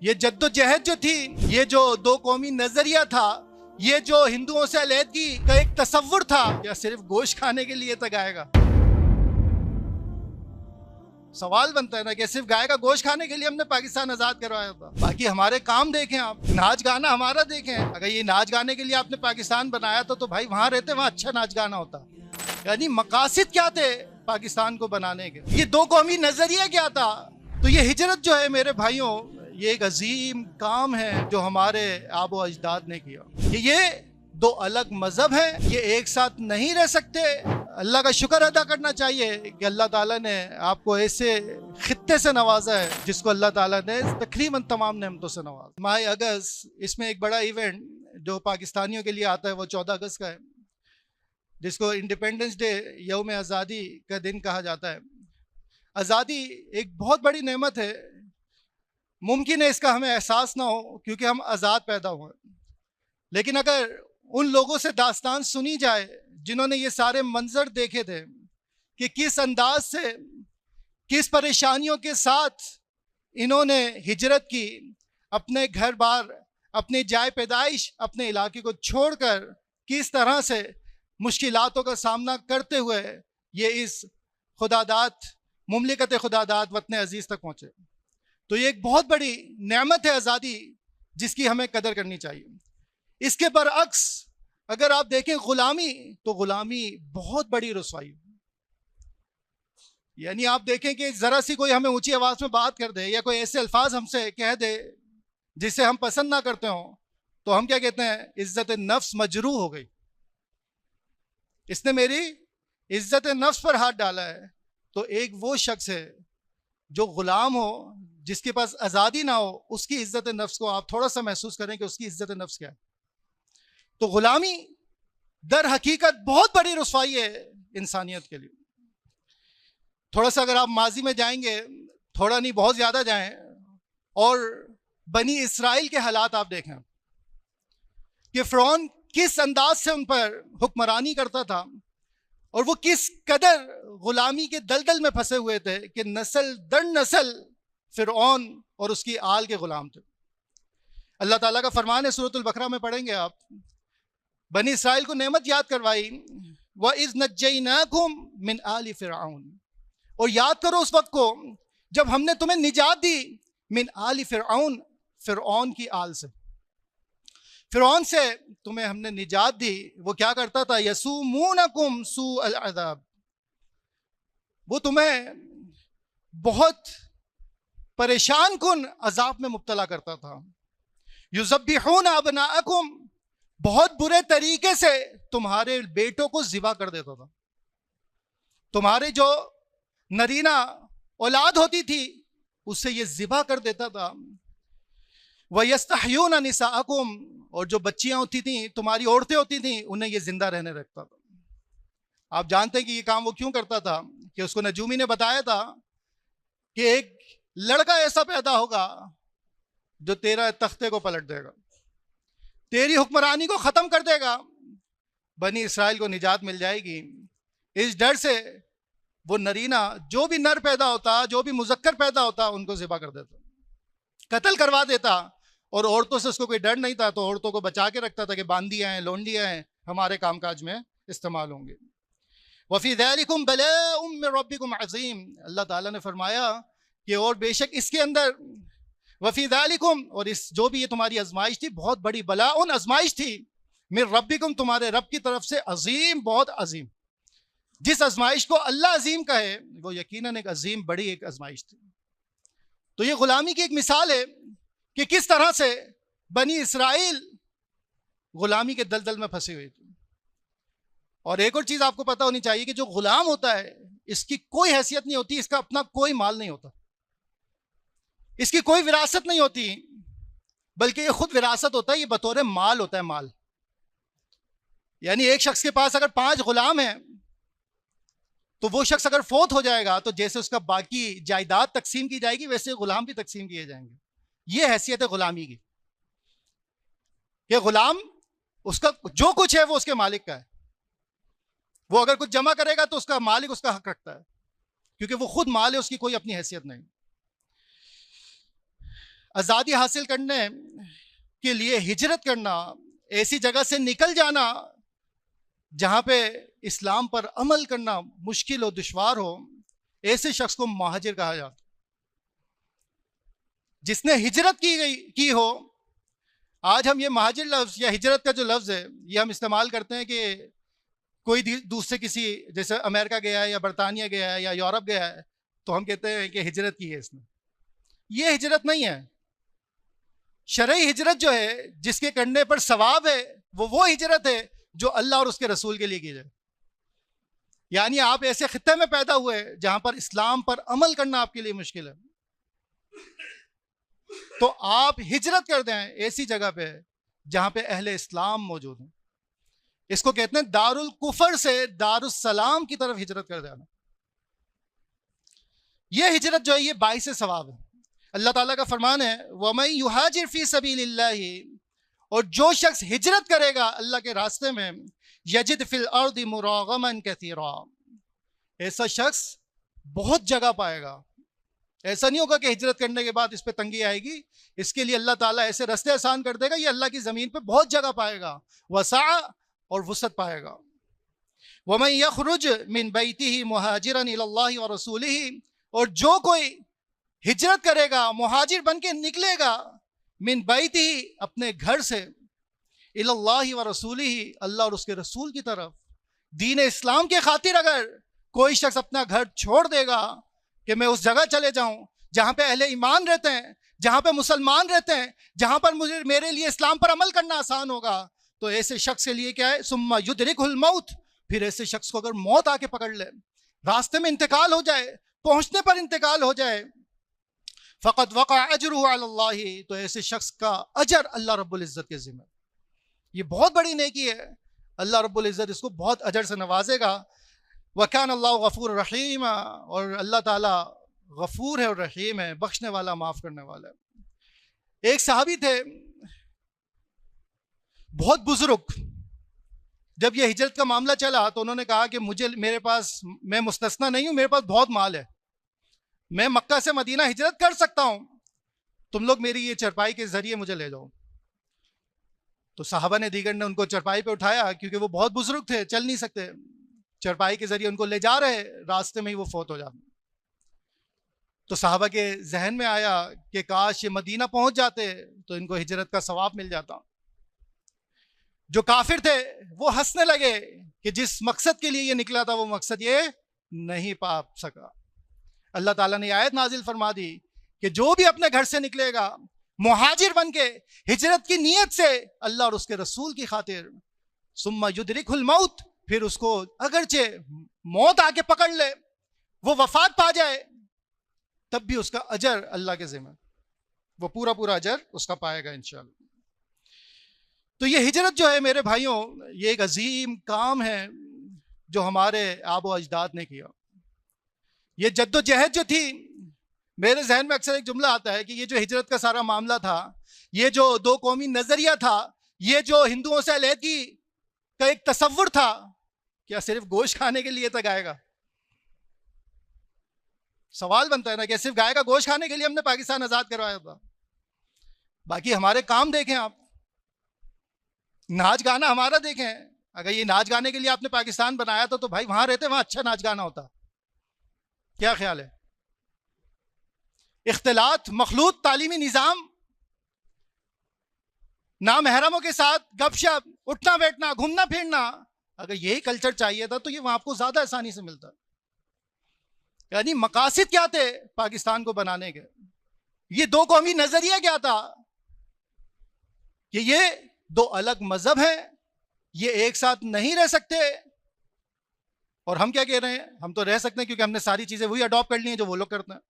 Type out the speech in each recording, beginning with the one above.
یہ جدوجہد جو تھی، یہ جو دو قومی نظریہ تھا، یہ جو ہندوؤں سے علیحدگی کا ایک تصور تھا، یا صرف گوشت کھانے کے لیے تک آئے گا؟ سوال بنتا ہے نا کہ صرف گائے کا گوشت کھانے کے لیے ہم نے پاکستان آزاد کروایا تھا؟ باقی ہمارے کام دیکھیں آپ، ناچ گانا ہمارا دیکھیں۔ اگر یہ ناچ گانے کے لیے آپ نے پاکستان بنایا تھا تو بھائی وہاں رہتے، وہاں اچھا ناچ گانا ہوتا۔ یعنی مقاصد کیا تھے پاکستان کو بنانے کے؟ یہ دو قومی نظریہ کیا تھا؟ تو یہ ہجرت جو ہے میرے بھائیوں، یہ ایک عظیم کام ہے جو ہمارے آبا و اجداد نے کیا۔ یہ دو الگ مذہب ہیں، یہ ایک ساتھ نہیں رہ سکتے۔ اللہ کا شکر ادا کرنا چاہیے کہ اللہ تعالیٰ نے آپ کو ایسے خطے سے نوازا ہے جس کو اللہ تعالیٰ نے تقریباً تمام نعمتوں سے نوازا۔ ماہ اگست، اس میں ایک بڑا ایونٹ جو پاکستانیوں کے لیے آتا ہے وہ 14 اگست کا ہے، جس کو انڈیپینڈنس ڈے، یوم آزادی کا دن کہا جاتا ہے۔ آزادی ایک بہت بڑی نعمت ہے، ممکن ہے اس کا ہمیں احساس نہ ہو کیونکہ ہم آزاد پیدا ہوئے، لیکن اگر ان لوگوں سے داستان سنی جائے جنہوں نے یہ سارے منظر دیکھے تھے کہ کس انداز سے، کس پریشانیوں کے ساتھ انہوں نے ہجرت کی، اپنے گھر بار، اپنی جائے پیدائش، اپنے علاقے کو چھوڑ کر کس طرح سے مشکلاتوں کا سامنا کرتے ہوئے یہ اس خداداد مملکت خداداد وطن عزیز تک پہنچے۔ تو یہ ایک بہت بڑی نعمت ہے آزادی، جس کی ہمیں قدر کرنی چاہیے۔ اس کے برعکس اگر آپ دیکھیں غلامی، تو غلامی بہت بڑی رسوائی ہے۔ یعنی آپ دیکھیں کہ ذرا سی کوئی ہمیں اونچی آواز میں بات کر دے یا کوئی ایسے الفاظ ہم سے کہہ دے جسے ہم پسند نہ کرتے ہوں، تو ہم کیا کہتے ہیں؟ عزت نفس مجروح ہو گئی، اس نے میری عزت نفس پر ہاتھ ڈالا ہے۔ تو ایک وہ شخص ہے جو غلام ہو، جس کے پاس آزادی نہ ہو، اس کی عزت نفس کو آپ تھوڑا سا محسوس کریں کہ اس کی عزت نفس کیا ہے۔ تو غلامی در حقیقت بہت بڑی رسوائی ہے انسانیت کے لیے۔ تھوڑا سا اگر آپ ماضی میں جائیں گے، تھوڑا نہیں بہت زیادہ جائیں، اور بنی اسرائیل کے حالات آپ دیکھیں کہ فرعون کس انداز سے ان پر حکمرانی کرتا تھا، اور وہ کس قدر غلامی کے دلدل میں پھنسے ہوئے تھے کہ نسل در نسل فرعون اور اس کی آل کے غلام تھے۔ اللہ تعالیٰ کا فرمان ہے، سورۃ البقرہ میں پڑھیں گے آپ، بنی اسرائیل کو نعمت یاد کروائی، وَإِذْ نَجَّيْنَاكُمْ مِنْ آلِ فِرْعَوْنَ، اور یاد کرو اس وقت کو جب ہم نے تمہیں نجات دی، من آل فرعون، فرعون کی آل سے، فرعون سے تمہیں ہم نے نجات دی۔ وہ کیا کرتا تھا؟ یسومونکم سوء العذاب، وہ تمہیں بہت پریشان کن عذاب میں مبتلا کرتا تھا۔ یذبحون ابناءکم، بہت برے طریقے سے تمہارے بیٹوں کو ذبح کر دیتا تھا۔ تمہارے جو نرینہ اولاد ہوتی تھی اسے یہ ذبح کر دیتا تھا۔ وَيَسْتَحْيُونَ نِسَاءَكُمْ، اور جو بچیاں ہوتی تھیں، تمہاری عورتیں ہوتی تھیں، انہیں یہ زندہ رہنے رکھتا تھا۔ آپ جانتے ہیں کہ یہ کام وہ کیوں کرتا تھا؟ کہ اس کو نجومی نے بتایا تھا کہ ایک لڑکا ایسا پیدا ہوگا جو تیرا تختے کو پلٹ دے گا، تیری حکمرانی کو ختم کر دے گا، بنی اسرائیل کو نجات مل جائے گی۔ اس ڈر سے وہ نرینہ جو بھی نر پیدا ہوتا، جو بھی مذکر پیدا ہوتا، ان کو ذبح کر دیتا، قتل کروا دیتا۔ اور عورتوں سے اس کو کوئی ڈر نہیں تھا، تو عورتوں کو بچا کے رکھتا تھا کہ باندیاں ہیں، لونڈیاں ہیں، ہمارے کام کاج میں استعمال ہوں گے۔ وَفِي ذَلِكُمْ بَلَاءٌ مِّن رَبِّكُمْ عَظِيمٌ، اللہ تعالیٰ نے فرمایا کہ اور بے شک اس کے اندر، وَفِي ذَلِكُمْ، اور اس جو بھی یہ تمہاری آزمائش تھی، بہت بڑی بلاء آزمائش تھی، مِّن رَبِّكُمْ، تمہارے رب کی طرف سے، عظیم، بہت عظیم۔ جس آزمائش کو اللہ عظیم کہے وہ یقیناً ایک عظیم بڑی ایک آزمائش تھی۔ تو یہ غلامی کی ایک مثال ہے کہ کس طرح سے بنی اسرائیل غلامی کے دلدل میں پھنسی ہوئی تھی۔ اور ایک اور چیز آپ کو پتہ ہونی چاہیے کہ جو غلام ہوتا ہے اس کی کوئی حیثیت نہیں ہوتی، اس کا اپنا کوئی مال نہیں ہوتا، اس کی کوئی وراثت نہیں ہوتی، بلکہ یہ خود وراثت ہوتا ہے، یہ بطور مال ہوتا ہے، مال۔ یعنی ایک شخص کے پاس اگر 5 غلام ہیں تو وہ شخص اگر فوت ہو جائے گا تو جیسے اس کا باقی جائیداد تقسیم کی جائے گی ویسے غلام بھی تقسیم کیے جائیں گے۔ یہ حیثیت ہے غلامی کی کہ غلام، اس کا جو کچھ ہے وہ اس کے مالک کا ہے، وہ اگر کچھ جمع کرے گا تو اس کا مالک اس کا حق رکھتا ہے، کیونکہ وہ خود مال ہے، اس کی کوئی اپنی حیثیت نہیں۔ آزادی حاصل کرنے کے لیے ہجرت کرنا، ایسی جگہ سے نکل جانا جہاں پہ اسلام پر عمل کرنا مشکل و دشوار ہو، ایسے شخص کو مہاجر کہا جاتا۔ جس نے ہجرت کی ہو، آج ہم یہ مہاجر لفظ یا ہجرت کا جو لفظ ہے یہ ہم استعمال کرتے ہیں کہ کوئی دوسرے کسی، جیسے امریکہ گیا ہے یا برطانیہ گیا ہے یا یورپ گیا ہے تو ہم کہتے ہیں کہ ہجرت کی ہے اس نے۔ یہ ہجرت نہیں ہے۔ شرعی ہجرت جو ہے، جس کے کرنے پر ثواب ہے، وہ ہجرت ہے جو اللہ اور اس کے رسول کے لیے کی جائے۔ یعنی آپ ایسے خطے میں پیدا ہوئے جہاں پر اسلام پر عمل کرنا آپ کے لیے مشکل ہے، تو آپ ہجرت کر دیں ایسی جگہ پہ جہاں پہ اہل اسلام موجود ہیں۔ اس کو کہتے ہیں دار الکفر سے دار السلام کی طرف ہجرت کر دینا۔ یہ ہجرت جو ہے یہ باعث ثواب ہے۔ اللہ تعالیٰ کا فرمان ہے وَمَن يُهَاجِرْ فِي سَبِيلِ اللَّهِ، اور جو شخص ہجرت کرے گا اللہ کے راستے میں، يَجِدْ فِي الْأَرْضِ مُرَاغَمًا كَثِيرًا، ایسا شخص بہت جگہ پائے گا۔ ایسا نہیں ہوگا کہ ہجرت کرنے کے بعد اس پہ تنگی آئے گی، اس کے لیے اللہ تعالیٰ ایسے راستے آسان کر دے گا، یہ اللہ کی زمین پہ بہت جگہ پائے گا، وسع اور وسعت پائے گا۔ وَمَن يَخْرُجْ مِن بَيْتِهِ مُهَاجِرًا إِلَى اللَّهِ وَرَسُولِهِ، اور جو کوئی ہجرت کرے گا، مہاجر بن کے نکلے گا، من بیتہ، اپنے گھر سے، الی اللہ و رسولہ، اللہ اور اس کے رسول کی طرف، دین اسلام کے خاطر اگر کوئی شخص اپنا گھر چھوڑ دے گا کہ میں اس جگہ چلے جاؤں جہاں پہ اہل ایمان رہتے ہیں، جہاں پہ مسلمان رہتے ہیں، جہاں پر میرے لیے اسلام پر عمل کرنا آسان ہوگا، تو ایسے شخص کے لیے کیا ہے، ثم یدرکہ الموت، پھر ایسے شخص کو اگر موت آ کے پکڑ لے، راستے میں انتقال ہو جائے، پہنچنے پر انتقال ہو جائے، فقط وقع اجرہ علی اللہ، تو ایسے شخص کا اجر اللہ رب العزت کے ذمہ۔ یہ بہت بڑی نیکی ہے، اللہ رب العزت اس کو بہت اجر سے نوازے گا۔ وکان اللہ غفور رحیم، اور اللہ تعالیٰ غفور ہے اور رحیم ہے، بخشنے والا، معاف کرنے والا ہے۔ ایک صحابی تھے بہت بزرگ، جب یہ ہجرت کا معاملہ چلا تو انہوں نے کہا کہ میرے پاس، میں مستثنا نہیں ہوں، میرے پاس بہت مال ہے، میں مکہ سے مدینہ ہجرت کر سکتا ہوں، تم لوگ میری یہ چرپائی کے ذریعے مجھے لے جاؤ۔ تو صحابہ نے دیگر نے ان کو چرپائی پہ اٹھایا، کیونکہ وہ بہت بزرگ تھے، چل نہیں سکتے، چرپائی کے ذریعے ان کو لے جا رہے، راستے میں ہی وہ فوت ہو جاتے۔ تو صحابہ کے ذہن میں آیا کہ کاش یہ مدینہ پہنچ جاتے تو ان کو ہجرت کا ثواب مل جاتا۔ جو کافر تھے وہ ہنسنے لگے کہ جس مقصد کے لیے یہ نکلا تھا وہ مقصد یہ نہیں پا سکا۔ اللہ تعالیٰ نے آیت نازل فرما دی کہ جو بھی اپنے گھر سے نکلے گا مہاجر بن کے ہجرت کی نیت سے اللہ اور اس کے رسول کی خاطر، ثم یدرکہ الموت، پھر اس کو اگرچہ موت آ کے پکڑ لے، وہ وفات پا جائے، تب بھی اس کا اجر اللہ کے ذمہ، وہ پورا اجر اس کا پائے گا انشاءاللہ۔ تو یہ ہجرت جو ہے میرے بھائیوں، یہ ایک عظیم کام ہے جو ہمارے آب و اجداد نے کیا۔ یہ جد و جہد جو تھی، میرے ذہن میں اکثر ایک جملہ آتا ہے کہ یہ جو ہجرت کا سارا معاملہ تھا، یہ جو دو قومی نظریہ تھا، یہ جو ہندوؤں سے علیحدگی کا ایک تصور تھا، کیا صرف گوشت کھانے کے لیے تک آئے گا؟ سوال بنتا ہے نا کہ صرف گائے کا گوشت کھانے کے لیے ہم نے پاکستان آزاد کروایا تھا؟ باقی ہمارے کام دیکھیں آپ، ناچ گانا ہمارا دیکھیں۔ اگر یہ ناچ گانے کے لیے آپ نے پاکستان بنایا تھا تو بھائی وہاں رہتے، وہاں اچھا ناچ گانا ہوتا۔ کیا خیال ہے؟ اختلاط، مخلوط تعلیمی نظام، نامحرموں کے ساتھ گپ شپ، اٹھنا بیٹھنا، گھومنا پھرنا، اگر یہی کلچر چاہیے تھا تو یہ وہاں آپ کو زیادہ آسانی سے ملتا۔ یعنی مقاصد کیا تھے پاکستان کو بنانے کے؟ یہ دو قومی نظریہ کیا تھا کہ یہ دو الگ مذہب ہیں، یہ ایک ساتھ نہیں رہ سکتے۔ اور ہم کیا کہہ رہے ہیں؟ ہم تو رہ سکتے ہیں کیونکہ ہم نے ساری چیزیں وہی اڈاپٹ کر لی ہیں جو وہ لوگ کرتے ہیں۔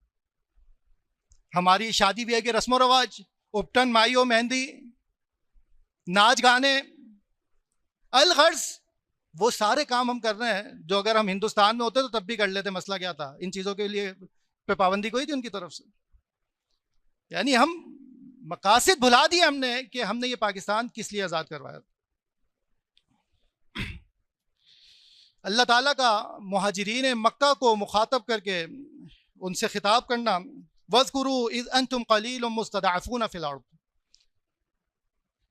ہماری شادی بیاہ کے رسم و رواج، اپٹن، مائیو، مہندی، ناچ گانے، الغرض وہ سارے کام ہم کر رہے ہیں جو اگر ہم ہندوستان میں ہوتے تو تب بھی کر لیتے۔ مسئلہ کیا تھا؟ ان چیزوں کے لیے پہ پابندی کوئی تھی ان کی طرف سے؟ یعنی ہم مقاصد بھلا دیے ہم نے کہ ہم نے یہ پاکستان کس لیے آزاد کروایا۔ اللہ تعالیٰ کا مہاجرین مکہ کو مخاطب کر کے ان سے خطاب کرنا، وَاذْكُرُوا إِذْ أَنْتُمْ قَلِيلٌ مُسْتَضْعَفُونَ فِي الْأَرْضِ.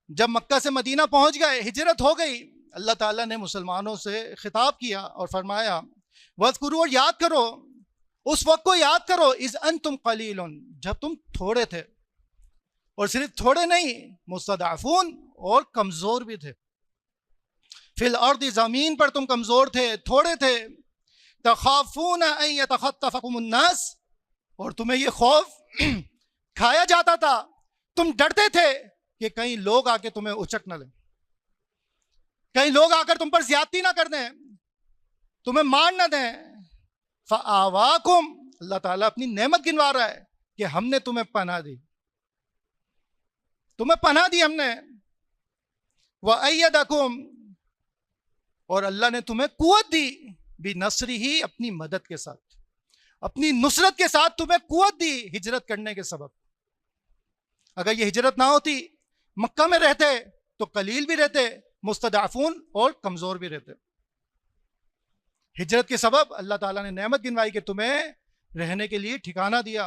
جب مکہ سے مدینہ پہنچ گئے، ہجرت ہو گئی، اللہ تعالیٰ نے مسلمانوں سے خطاب کیا اور فرمایا وَاذْكُرُوا، اور یاد کرو، اس وقت کو یاد کرو، اذ انتم قلیل، جب تم تھوڑے تھے، اور صرف تھوڑے نہیں، مستضعفون، اور کمزور بھی تھے. فی الارض، زمین پر تم کمزور تھے، تھوڑے تھے. تخافون ان یتخطفکم الناس، اور تمہیں یہ خوف کھایا جاتا تھا، تم ڈرتے تھے کہ کہیں لوگ آ کے تمہیں اچک نہ لیں، کہیں لوگ آ کر تم پر زیادتی نہ کر دیں، تمہیں مار نہ دیں. فآواکم، اللہ تعالیٰ اپنی نعمت گنوا رہا ہے کہ ہم نے تمہیں پناہ دی، تمہیں پناہ دی ہم نے. وَأَيَّدَكُمْ، اور اللہ نے تمہیں قوت دی، بِنَصْرِهِ، اپنی مدد کے ساتھ، اپنی نصرت کے ساتھ تمہیں قوت دی ہجرت کرنے کے سبب. اگر یہ ہجرت نہ ہوتی، مکہ میں رہتے تو قلیل بھی رہتے، مستضعفون اور کمزور بھی رہتے. ہجرت کے سبب اللہ تعالیٰ نے نعمت گنوائی کہ تمہیں رہنے کے لیے ٹھکانہ دیا،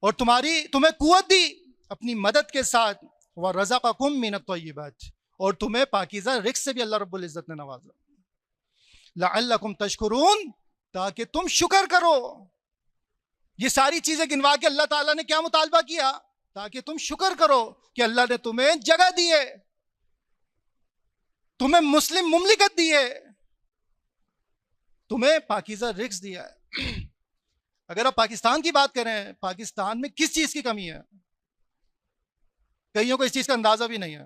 اور تمہیں قوت دی اپنی مدد کے ساتھ. وَرَزَقَكُم مِّنَ الطَّيِّبَاتِ، اور تمہیں پاکیزہ رزق سے بھی اللہ رب العزت نے نوازا. لَعَلَّكُمْ تَشْكُرُونَ، تاکہ تم شکر کرو. یہ ساری چیزیں گنوا کے اللہ تعالیٰ نے کیا مطالبہ کیا؟ تاکہ تم شکر کرو کہ اللہ نے تمہیں جگہ دی ہے، تمہیں مسلم مملکت دی ہے، تمہیں پاکیزہ رزق دیا ہے. اگر آپ پاکستان کی بات کریں، پاکستان میں کس چیز کی کمی ہے؟ کئیوں کو اس چیز کا اندازہ بھی نہیں ہے.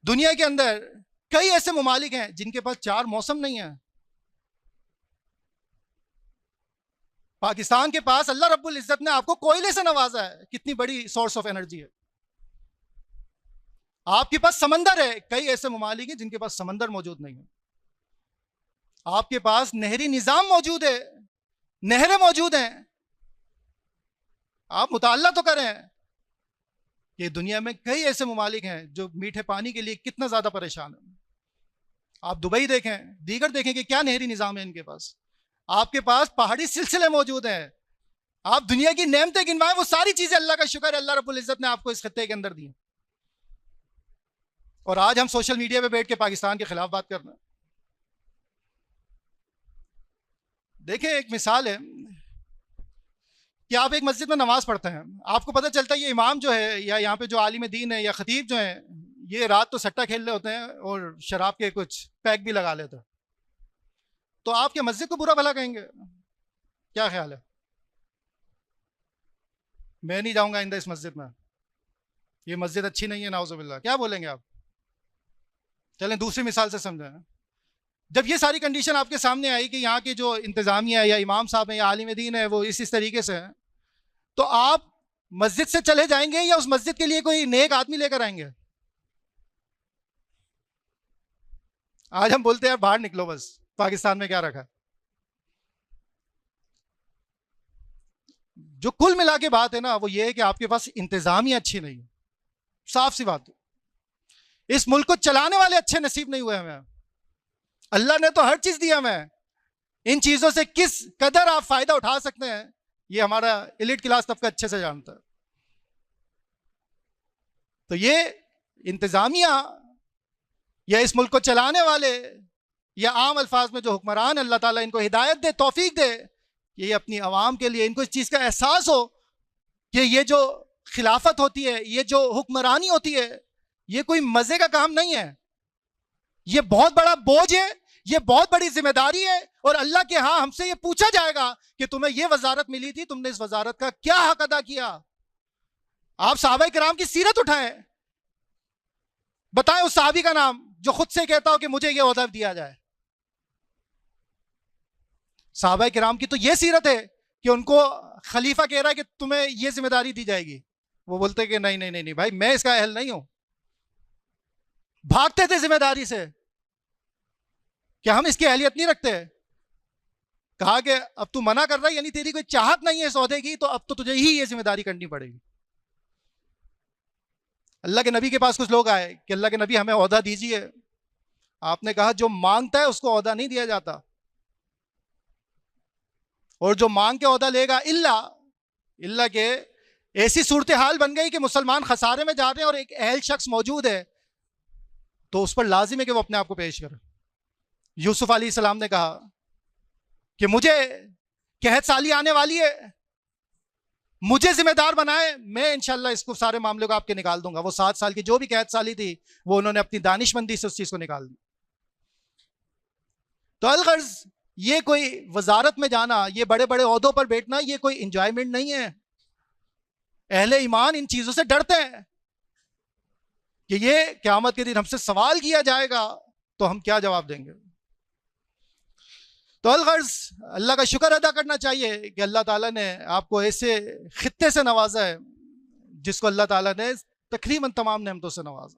دنیا کے اندر کئی ایسے ممالک ہیں جن کے پاس 4 موسم نہیں ہیں. پاکستان کے پاس اللہ رب العزت نے آپ کو کوئلے سے نوازا ہے، کتنی بڑی سورس آف انرجی ہے. آپ کے پاس سمندر ہے، کئی ایسے ممالک ہیں جن کے پاس سمندر موجود نہیں ہے. آپ کے پاس نہری نظام موجود ہے، نہریں موجود ہیں. آپ مطالعہ تو کریں کہ دنیا میں کئی ایسے ممالک ہیں جو میٹھے پانی کے لیے کتنا زیادہ پریشان ہیں. آپ دبئی دیکھیں، دیگر دیکھیں کہ کیا نہری نظام ہے ان کے پاس. آپ کے پاس پہاڑی سلسلے موجود ہیں. آپ دنیا کی نعمتیں گنوائیں، وہ ساری چیزیں اللہ کا شکر ہے اللہ رب العزت نے آپ کو اس خطے کے اندر دی. اور آج ہم سوشل میڈیا پہ بیٹھ کے پاکستان کے خلاف بات کرنا. دیکھیں، ایک مثال ہے کہ آپ ایک مسجد میں نماز پڑھتے ہیں، آپ کو پتہ چلتا ہے یہ امام جو ہے یا یہاں پہ جو عالم دین ہے یا خطیب جو ہیں، یہ رات تو سٹا کھیل رہے ہوتے ہیں اور شراب کے کچھ پیک بھی لگا لیتے ہیں. تو آپ کے مسجد کو برا بھلا کہیں گے؟ کیا خیال ہے؟ میں نہیں جاؤں گا آئندہ اس مسجد میں، یہ مسجد اچھی نہیں ہے، نعوذ باللہ. کیا بولیں گے آپ؟ چلیں دوسری مثال سے سمجھیں. جب یہ ساری کنڈیشن آپ کے سامنے آئی کہ یہاں کی جو انتظامیہ ہے یا امام صاحب ہیں یا عالم دین ہے وہ اس طریقے سے ہیں، تو آپ مسجد سے چلے جائیں گے یا اس مسجد کے لیے کوئی نیک آدمی لے کر آئیں گے؟ آج ہم بولتے ہیں باہر نکلو، بس پاکستان میں کیا رکھا. جو کل ملا کے بات ہے نا وہ یہ ہے کہ آپ کے پاس انتظامیہ اچھی نہیں ہے. صاف سی بات. اس ملک کو چلانے والے اچھے نصیب نہیں ہوئے ہمیں. اللہ نے تو ہر چیز دی ہمیں. ان چیزوں سے کس قدر آپ فائدہ اٹھا سکتے ہیں یہ ہمارا ایلیٹ کلاس طبقہ اچھے سے جانتا ہے. تو یہ انتظامیہ یا اس ملک کو چلانے والے یا عام الفاظ میں جو حکمران اللہ تعالیٰ ان کو ہدایت دے، توفیق دے کہ یہ اپنی عوام کے لیے ان کو اس چیز کا احساس ہو کہ یہ جو خلافت ہوتی ہے، یہ جو حکمرانی ہوتی ہے، یہ کوئی مزے کا کام نہیں ہے. یہ بہت بڑا بوجھ ہے، یہ بہت بڑی ذمہ داری ہے، اور اللہ کے ہاں ہم سے یہ پوچھا جائے گا کہ تمہیں یہ وزارت ملی تھی، تم نے اس وزارت کا کیا حق ادا کیا. آپ صحابہ کرام کی سیرت اٹھائیں، بتائیں اس صحابی کا نام جو خود سے کہتا ہو کہ مجھے یہ عہدہ دیا جائے. صحابہ کرام کی تو یہ سیرت ہے کہ ان کو خلیفہ کہہ رہا ہے کہ تمہیں یہ ذمہ داری دی جائے گی، وہ بولتے کہ نہیں نہیں نہیں بھائی، میں اس کا اہل نہیں ہوں. بھاگتے تھے ذمہ داری سے کہ ہم اس کی اہلیت نہیں رکھتے. کہا کہ اب تو منع کر رہا ہے، یعنی تیری کوئی چاہت نہیں ہے اس عہدے کی، تو اب تو تجھے ہی یہ ذمہ داری کرنی پڑے گی. اللہ کے نبی کے پاس کچھ لوگ آئے کہ اللہ کے نبی ہمیں عہدہ دیجیے. آپ نے کہا جو مانگتا ہے اس کو عہدہ نہیں دیا جاتا. اور جو مانگ کے عہدہ لے گا اللہ کہ ایسی صورتحال بن گئی کہ مسلمان خسارے میں جا رہے ہیں اور ایک اہل شخص موجود ہے تو اس پر لازم ہے کہ وہ اپنے آپ کو پیش کرے. یوسف علیہ السلام نے کہا کہ مجھے قحط سالی آنے والی ہے, مجھے ذمہ دار بنائے, میں انشاءاللہ اس کو سارے معاملے کو آپ کے نکال دوں گا. وہ 7 سال کی جو بھی قحط سالی تھی وہ انہوں نے اپنی دانش مندی سے اس چیز کو نکال دی. تو الغرض یہ کوئی وزارت میں جانا, یہ بڑے بڑے عہدوں پر بیٹھنا, یہ کوئی انجوائمنٹ نہیں ہے. اہل ایمان ان چیزوں سے ڈرتے ہیں کہ یہ قیامت کے دن ہم سے سوال کیا جائے گا تو ہم کیا جواب دیں گے. تو الغرض اللہ کا شکر ادا کرنا چاہیے کہ اللہ تعالیٰ نے آپ کو ایسے خطے سے نوازا ہے جس کو اللہ تعالیٰ نے تقریباً تمام نعمتوں سے نوازا.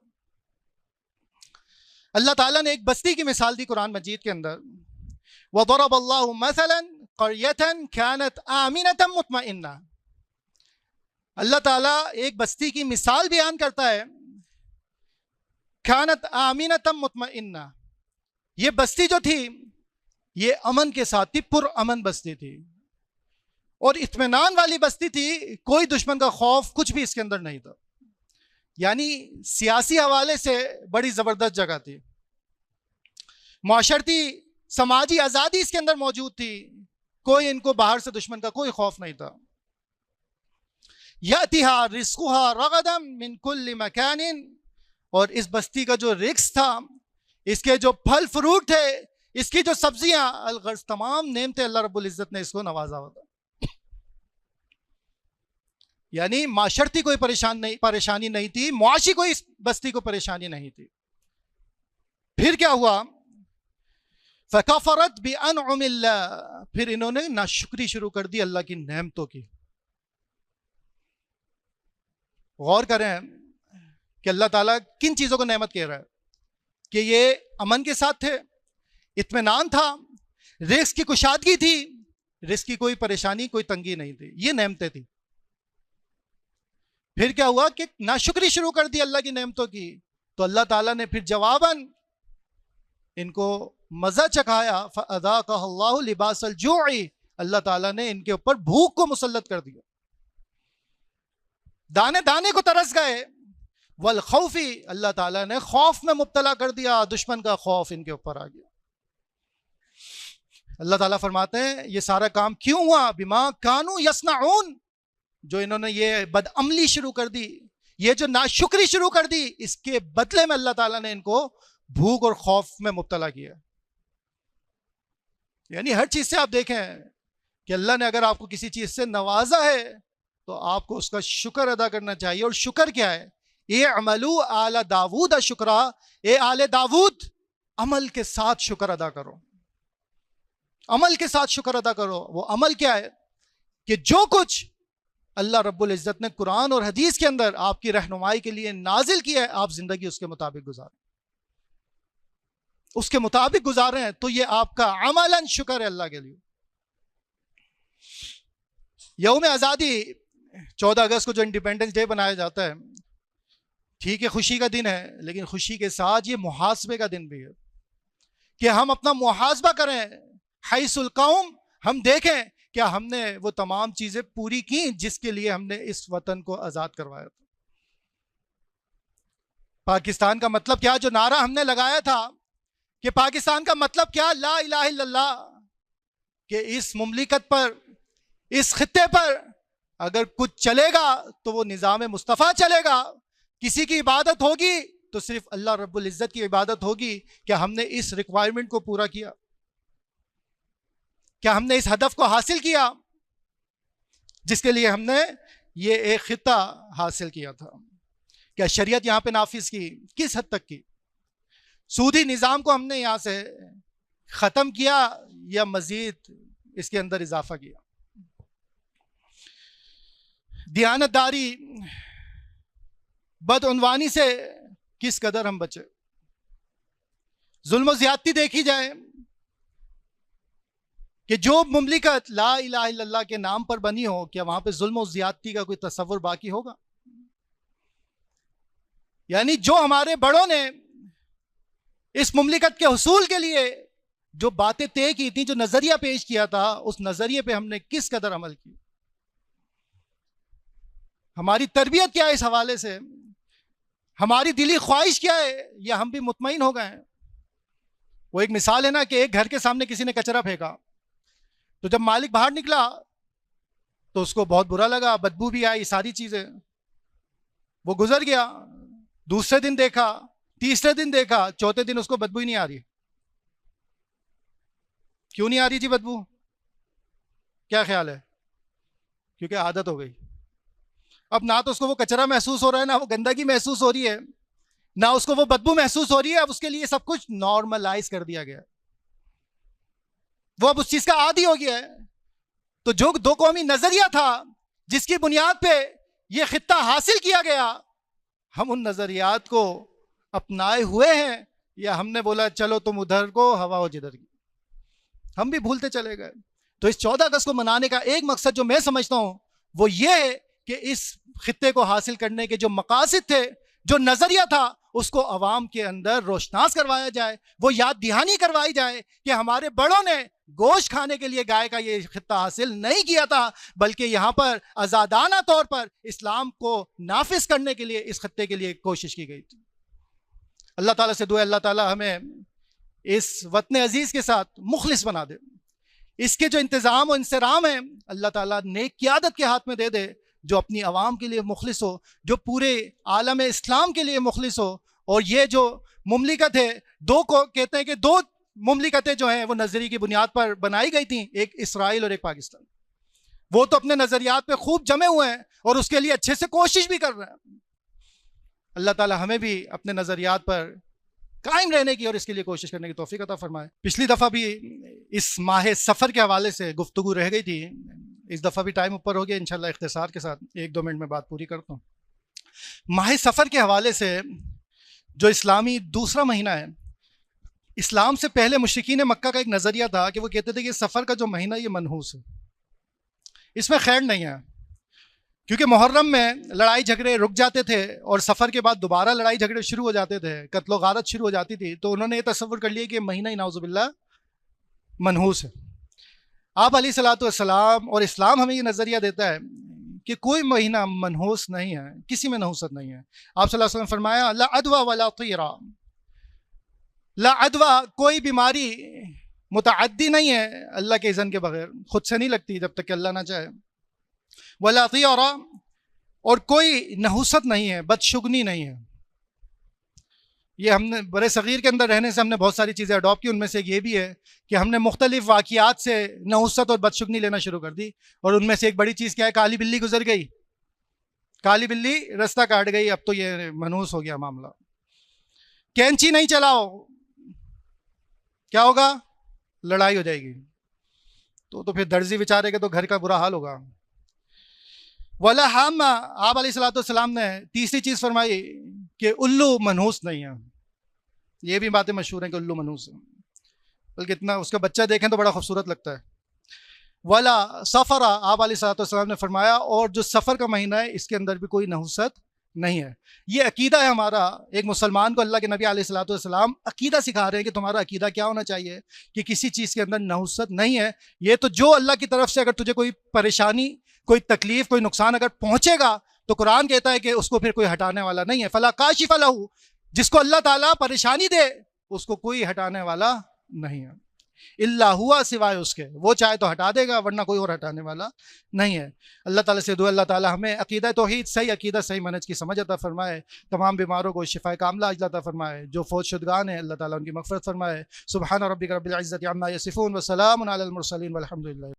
اللہ تعالیٰ نے ایک بستی کی مثال دی قرآن مجید کے اندر, وَضَرَبَ اللَّهُ مَثَلًا قَرْيَةً كَانَتْ آمِنَةً مُطْمَئِنَّةً. اللہ تعالیٰ ایک بستی کی مثال بیان کرتا ہے, كَانَتْ آمِنَةً مُطْمَئِنَّةً. یہ بستی جو تھی یہ امن کے ساتھ تھی, پر امن بستی تھی اور اطمینان والی بستی تھی. کوئی دشمن کا خوف کچھ بھی اس کے اندر نہیں تھا. یعنی سیاسی حوالے سے بڑی زبردست جگہ تھی, معاشرتی سماجی آزادی اس کے اندر موجود تھی, کوئی ان کو باہر سے دشمن کا کوئی خوف نہیں تھا. یَأْتِهَا رِزْقُهَا رَغَدًا مِنْ كُلِّ مَكَانٍ. اور اس بستی کا جو رزق تھا, اس کے جو پھل فروٹ تھے, اس کی جو سبزیاں, الغرض تمام نعمتیں اللہ رب العزت نے اس کو نوازا ہوتا. یعنی معاشرتی کوئی پریشانی نہیں تھی, معاشی کوئی اس بستی کو پریشانی نہیں تھی. پھر کیا ہوا؟ فَكَفَرَتْ بِأَنْعُمِ اللَّهِ. پھر انہوں نے ناشکری شروع کر دی اللہ کی نعمتوں کی. غور کریں کہ اللہ تعالیٰ کن چیزوں کو نعمت کہہ رہا ہے کہ یہ امن کے ساتھ تھے, اطمینان تھا, رزق کی کشادگی تھی, رزق کی کوئی پریشانی کوئی تنگی نہیں تھی, یہ نعمتیں تھی. پھر کیا ہوا کہ ناشکری شروع کر دی اللہ کی نعمتوں کی, تو اللہ تعالیٰ نے پھر جواباً ان کو مزہ چکھایا. فَأَذَاقَهَا اللَّهُ لِبَاسَ الْجُوعِ. اللہ تعالیٰ نے ان کے اوپر بھوک کو مسلط کر دیا, دانے دانے کو ترس گئے. والخوف, اللہ تعالیٰ نے خوف میں مبتلا کر دیا, دشمن کا خوف ان کے اوپر آ گیا. اللہ تعالیٰ فرماتے ہیں یہ سارا کام کیوں ہوا؟ بما کانوا یصنعون. جو انہوں نے یہ بدعملی شروع کر دی, یہ جو ناشکری شروع کر دی, اس کے بدلے میں اللہ تعالیٰ نے ان کو بھوک اور خوف میں مبتلا کیا. یعنی ہر چیز سے آپ دیکھیں کہ اللہ نے اگر آپ کو کسی چیز سے نوازا ہے تو آپ کو اس کا شکر ادا کرنا چاہیے. اور شکر کیا ہے؟ اعملوا آل داود شکرا. اے آل داود, عمل کے ساتھ شکر ادا کرو, عمل کے ساتھ شکر ادا کرو. وہ عمل کیا ہے کہ جو کچھ اللہ رب العزت نے قرآن اور حدیث کے اندر آپ کی رہنمائی کے لیے نازل کیا ہے, آپ زندگی اس کے مطابق گزاریں, اس کے مطابق گزاریں, تو یہ آپ کا عملاً شکر ہے اللہ کے لیے. یوم آزادی 14 اگست کو جو انڈیپینڈنس ڈے بنایا جاتا ہے, ٹھیک ہے خوشی کا دن ہے, لیکن خوشی کے ساتھ یہ محاسبے کا دن بھی ہے کہ ہم اپنا محاسبہ کریں. حیث القوم, ہم دیکھیں کیا ہم نے وہ تمام چیزیں پوری کی جس کے لیے ہم نے اس وطن کو آزاد کروایا تھا. پاکستان کا مطلب کیا جو نعرہ ہم نے لگایا تھا کہ پاکستان کا مطلب کیا, لا الہ الا اللہ, کہ اس مملکت پر, اس خطے پر اگر کچھ چلے گا تو وہ نظام مصطفیٰ چلے گا. کسی کی عبادت ہوگی تو صرف اللہ رب العزت کی عبادت ہوگی. کیا ہم نے اس ریکوائرمنٹ کو پورا کیا؟ کیا ہم نے اس ہدف کو حاصل کیا جس کے لیے ہم نے یہ ایک خطہ حاصل کیا تھا؟ کیا شریعت یہاں پہ نافذ کی؟ کس حد تک کی؟ سودی نظام کو ہم نے یہاں سے ختم کیا یا مزید اس کے اندر اضافہ کیا؟ دیانت داری, بدعنوانی سے کس قدر ہم بچے؟ ظلم و زیادتی دیکھی جائے کہ جو مملکت لا الہ الا اللہ کے نام پر بنی ہو, کیا وہاں پہ ظلم و زیادتی کا کوئی تصور باقی ہوگا؟ یعنی جو ہمارے بڑوں نے اس مملکت کے حصول کے لیے جو باتیں طے کی تھیں، جو نظریہ پیش کیا تھا، اس نظریے پہ ہم نے کس قدر عمل کی؟ ہماری تربیت کیا ہے اس حوالے سے؟ ہماری دلی خواہش کیا ہے؟ یا ہم بھی مطمئن ہو گئے ہیں؟ وہ ایک مثال ہے نا کہ ایک گھر کے سامنے کسی نے کچرا پھینکا، تو جب مالک باہر نکلا تو اس کو بہت برا لگا، بدبو بھی آئی، ساری چیزیں، وہ گزر گیا، دوسرے دن دیکھا، تیسرے دن دیکھا، چوتھے دن اس کو بدبو ہی نہیں آ رہی۔ کیوں نہیں آ رہی جی بدبو؟ کیا خیال ہے؟ کیونکہ عادت ہو گئی۔ اب نہ تو اس کو وہ کچرا محسوس ہو رہا ہے، نہ وہ گندگی محسوس ہو رہی ہے، نہ اس کو وہ بدبو محسوس ہو رہی ہے، اب اس کے لیے سب کچھ نارملائز کر دیا گیا، وہ اب اس چیز کا عادی ہو گیا ہے۔ تو جو دو قومی نظریہ تھا جس کی بنیاد پہ یہ خطہ حاصل کیا گیا، ہم ان نظریات کو اپنائے ہوئے ہیں یا ہم نے بولا چلو تم ادھر کو ہوا ہو جدھر کی؟ ہم بھی بھولتے چلے گئے۔ تو اس 14 اگست کو منانے کا ایک مقصد جو میں سمجھتا ہوں وہ یہ ہے کہ اس خطے کو حاصل کرنے کے جو مقاصد تھے، جو نظریہ تھا، اس کو عوام کے اندر روشناس کروایا جائے، وہ یاد دہانی کروائی جائے کہ ہمارے بڑوں نے گوشت کھانے کے لیے گائے کا یہ خطہ حاصل نہیں کیا تھا، بلکہ یہاں پر آزادانہ طور پر اسلام کو نافذ کرنے کے لیے اس خطے کے لیے کوشش کی گئی تھی۔ اللہ تعالیٰ سے دعا اللہ تعالیٰ ہمیں اس وطن عزیز کے ساتھ مخلص بنا دے، اس کے جو انتظام و انصرام ہیں اللہ تعالیٰ نیک قیادت کے ہاتھ میں دے دے، جو اپنی عوام کے لیے مخلص ہو، جو پورے عالم اسلام کے لیے مخلص ہو۔ اور یہ جو مملکت ہے، دو کو کہتے ہیں کہ دو مملکتیں جو ہیں وہ نظریے کی بنیاد پر بنائی گئی تھیں، ایک اسرائیل اور ایک پاکستان۔ وہ تو اپنے نظریات پہ خوب جمے ہوئے ہیں اور اس کے لیے اچھے سے کوشش بھی کر رہے ہیں۔ اللہ تعالیٰ ہمیں بھی اپنے نظریات پر قائم رہنے کی اور اس کے لیے کوشش کرنے کی توفیق عطا فرمائے۔ پچھلی دفعہ بھی اس ماہ سفر کے حوالے سے گفتگو رہ گئی تھی، اس دفعہ بھی ٹائم اوپر ہو گیا، انشاءاللہ اختصار کے ساتھ 1-2 منٹ میں بات پوری کرتا ہوں۔ ماہ سفر کے حوالے سے جو اسلامی دوسرا مہینہ ہے، اسلام سے پہلے مشرکین مکہ کا ایک نظریہ تھا کہ وہ کہتے تھے کہ سفر کا جو مہینہ یہ منحوس ہے، اس میں خیر نہیں ہے، کیونکہ محرم میں لڑائی جھگڑے رک جاتے تھے اور سفر کے بعد دوبارہ لڑائی جھگڑے شروع ہو جاتے تھے، قتل و غارت شروع ہو جاتی تھی، تو انہوں نے یہ تصور کر لیا کہ مہینہ ہی نعوذ باللہ منحوس ہے۔ آپ علیہ الصلوۃ والسلام اور اسلام ہمیں یہ نظریہ دیتا ہے کہ کوئی مہینہ منحوس نہیں ہے، کسی میں نحوست نہیں ہے۔ آپ صلی اللہ علیہ وسلم فرمایا لا عدوى ولا طیرا، لا عدوى کوئی بیماری متعدی نہیں ہے اللہ کے اذن کے بغیر، خود سے نہیں لگتی جب تک کہ اللہ نہ چاہے، ولا طیرا، اور کوئی نحوست نہیں ہے، بدشگنی نہیں ہے۔ یہ ہم نے برے صغیر کے اندر رہنے سے ہم نے بہت ساری چیزیں اڈاپٹ کی، ان میں سے ایک یہ بھی ہے کہ ہم نے مختلف واقعات سے نحوست اور بدشگنی لینا شروع کر دی، اور ان میں سے ایک بڑی چیز کیا ہے؟ کالی بلی گزر گئی، کالی بلی رستہ کاٹ گئی، اب تو یہ منحوس ہو گیا معاملہ۔ کینچی نہیں چلاؤ، کیا ہوگا؟ لڑائی ہو جائے گی، تو پھر درزی بیچارے کے تو گھر کا برا حال ہوگا۔ ولا ہم، آپ علیہ الصلوۃ والسلام نے تیسری چیز فرمائی کہ الو منحوس نہیں ہے۔ یہ بھی باتیں مشہور ہیں کہ الو منحوس ہے، بلکہ اتنا اس کا بچہ دیکھیں تو بڑا خوبصورت لگتا ہے۔ ولا سفر، آپ علیہ الصلوۃ والسلام نے فرمایا اور جو سفر کا مہینہ ہے اس کے اندر بھی کوئی نحوست نہیں ہے۔ یہ عقیدہ ہے ہمارا، ایک مسلمان کو اللہ کے نبی علیہ الصلوۃ والسلام عقیدہ سکھا رہے ہیں کہ تمہارا عقیدہ کیا ہونا چاہیے کہ کسی چیز کے اندر نحوست نہیں ہے۔ یہ تو جو اللہ کی طرف سے اگر تجھے کوئی پریشانی، کوئی تکلیف، کوئی نقصان اگر پہنچے گا تو قرآن کہتا ہے کہ اس کو پھر کوئی ہٹانے والا نہیں ہے۔ فلا کاشف لہ، جس کو اللہ تعالیٰ پریشانی دے اس کو کوئی ہٹانے والا نہیں ہے، الا ہوا، سوائے اس کے، وہ چاہے تو ہٹا دے گا ورنہ کوئی اور ہٹانے والا نہیں ہے۔ اللہ تعالیٰ سے دعا اللہ تعالیٰ ہمیں عقیدہ توحید، صحیح عقیدہ، صحیح منہج کی سمجھ عطا فرمائے، تمام بیماروں کو شفاء کاملہ عاجلہ عطا فرمائے، جو فوت شدگان ہیں اللہ تعالیٰ ان کی مغفرت فرمائے۔ سبحان ربک رب العزۃ عما یصفون وسلام علی المرسلین والحمد للہ۔